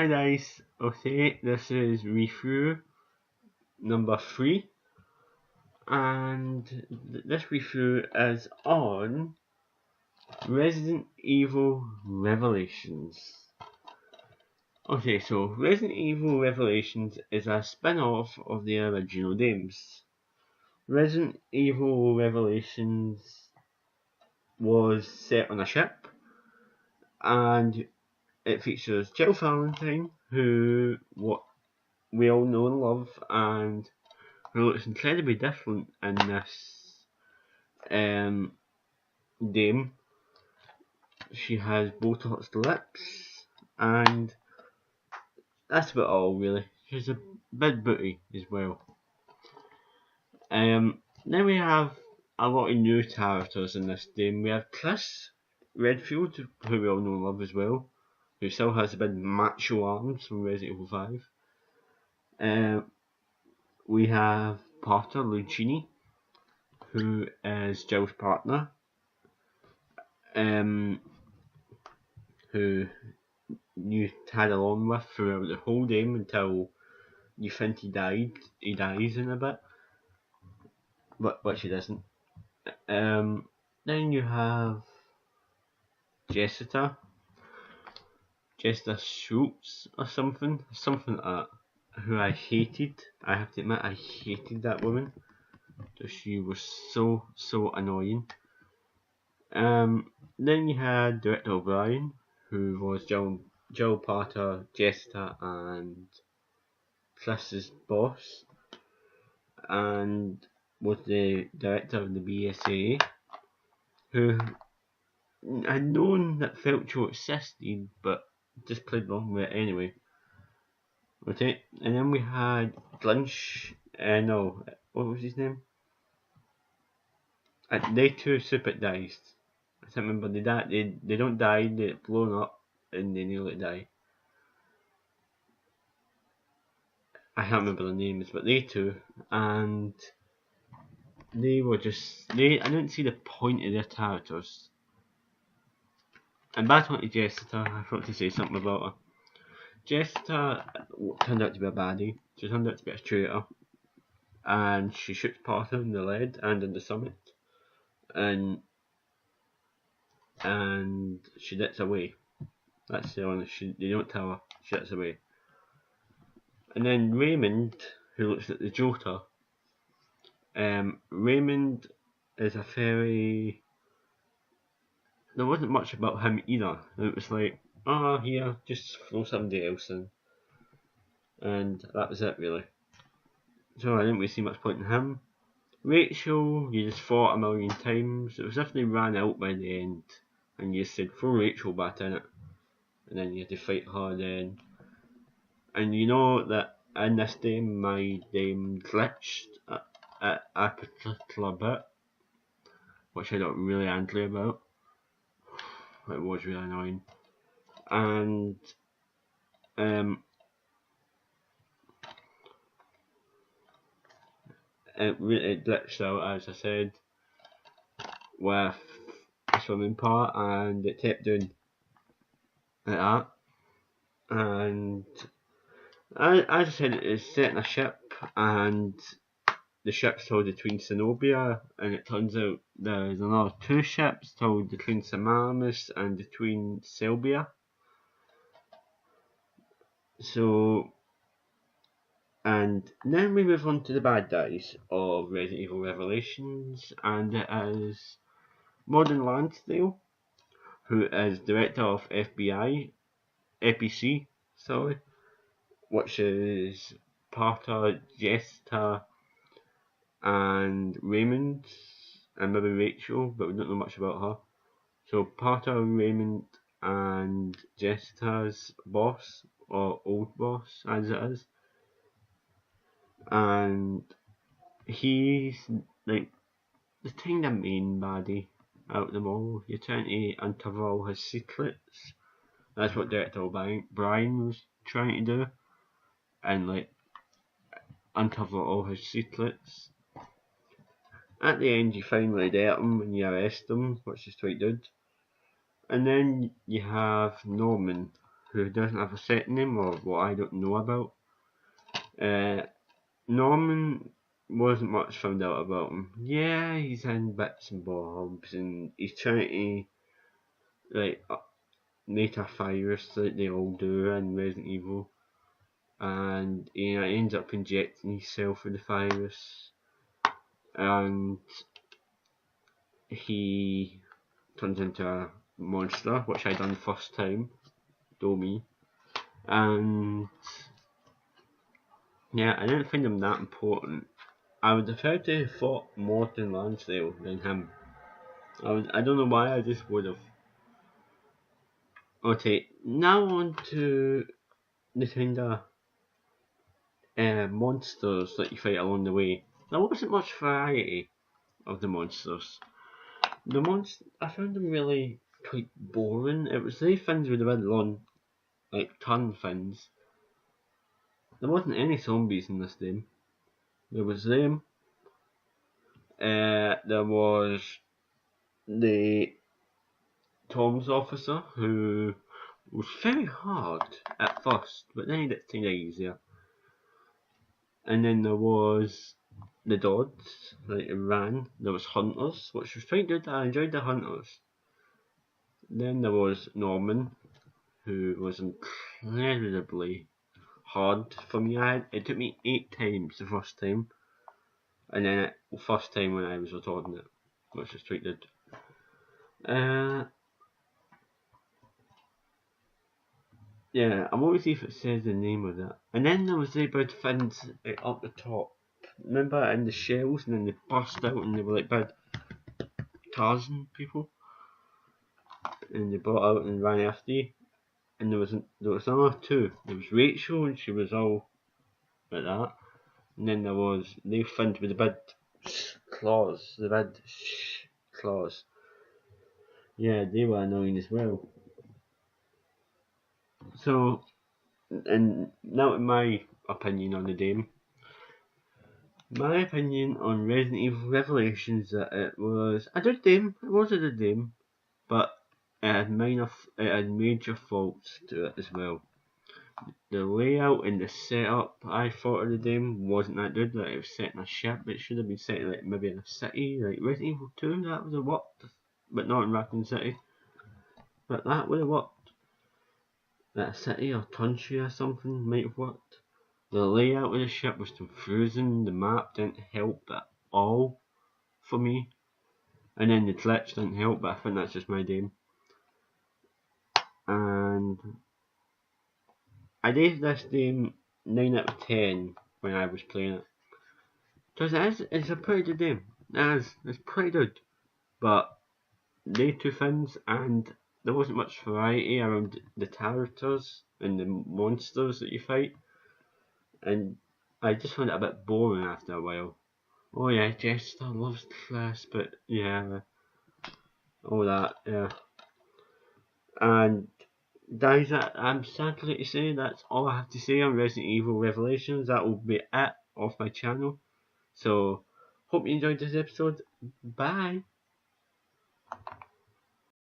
Hi guys, okay, this is review number 3 and this review is on Resident Evil Revelations. Okay, so Resident Evil Revelations is a spin-off of the original games. Resident Evil Revelations was set on a ship and it features Jill Valentine, who what we all know and love, and who looks incredibly different in this dame. She has Botox lips, and that's about all really. She's a big booty as well. Then we have a lot of new characters in this game. We have Chris Redfield, who we all know and love as well, who still has the big macho arms from Resident Evil 5. We have Porter Lucchini, who is Jill's partner, who you tag along with throughout the whole game until you think he dies in a bit, but which he doesn't. Then you have Jessica Schultz or something like that, who I hated. I have to admit, I hated that woman. So she was so annoying. Then you had Director O'Brien, who was Jill Potter, Jessica, and Chris's boss, and was the director of the BSA, who had known that Felcho existed, but just played along with it anyway. Okay, and then we had Glynch, no, what was his name? They too super died. I can't remember, they don't die, they get blown up, and they nearly die. I can't remember the names, but they two, and they were just, I didn't see the point of their characters. And back on to Jessica, I forgot to say something about her. Jessica turned out to be a baddie, she turned out to be a traitor, and she shoots Potter in the leg and in the stomach, and she gets away. That's the honest, they don't tell her, she gets away. And then Raymond, who looks at the Joker, Raymond is a very, there wasn't much about him either. It was like, oh here, just throw somebody else in, and that was it really. So I didn't really see much point in him. Rachel, you just fought a million times. It was as if they ran out by the end, and you said throw Rachel back in it, and then you had to fight her then. And you know that in this game, my game glitched at a particular bit, which I got really angry about. It was really annoying, and it glitched out, as I said, with the swimming part, and it kept doing like that. And as I said, it's set in a ship, and the ship's told the Queen Zenobia, and it turns out there's another two ships told the Queen Semiramis and the Queen Selbia. So, and then we move on to the bad guys of Resident Evil Revelations, and it is Morden Lansdale, who is director of FPC, which is Parta, Jessica, and Raymond, and maybe Rachel, but we don't know much about her. So Parta, Raymond, and Jessica's boss, or old boss as it is, and he's like the kind of main baddie out of them all. You're trying to uncover all his secrets. That's what Director Brian was trying to do, and like uncover all his secrets. At the end, you finally get him and you arrest him, which is quite good. And then you have Norman, who doesn't have a second name or what I don't know about. Norman wasn't much found out about him. Yeah, he's in bits and bobs, and he's trying to like make a virus like they all do in Resident Evil, and he ends up injecting himself with the virus, and he turns into a monster, which I done first time, do me, and yeah, I didn't find him that important. I would have had to have fought Morton Lansdale than him. I don't know why, I just would have. Okay, now on to the kind of monsters that you fight along the way. There wasn't much variety of the monsters. I found them really quite boring. It was the fins with the big long, like turn fins. There wasn't any zombies in this game. There was them. There was the Tom's officer, who was very hard at first, but then he got kind of easier. And then there was the Dodds, like ran. There was Hunters, which was quite good. I enjoyed the Hunters. Then there was Norman, who was incredibly hard for me. It took me 8 times the first time, and then first time when I was recording it, which was quite good. Yeah, I'm always see if it says the name of that. And then there was the big fins up the top. Remember in the shells, and then they burst out and they were like big Tarzan people. And they brought out and ran after you. And there was another two. There was Rachel, and she was all like that. And then there was the fins with the big claws, claws. Yeah, they were annoying as well. So, and now my opinion on the game. My opinion on Resident Evil Revelations that it was a good game. It was a good game, but it had major faults to it as well. The layout and the setup I thought of the game wasn't that good. Like, it was set in a ship. It should have been set like maybe in a city, like Resident Evil 2. That would have worked, but not in Raccoon City. But that would have worked. That city or country or something might have worked. The layout of the ship was confusing. The map didn't help at all for me. And then the glitch didn't help, but I think that's just my game. And I gave this game 9 out of 10 when I was playing it. Because it's a pretty good game. It's pretty good. But they two things, and there wasn't much variety around the characters and the monsters that you fight. And I just found it a bit boring after a while. Oh yeah, Jester loves Chris, but yeah, all that, yeah. And guys, I'm sadly to say that's all I have to say on Resident Evil Revelations. That will be it off my channel. So, hope you enjoyed this episode. Bye.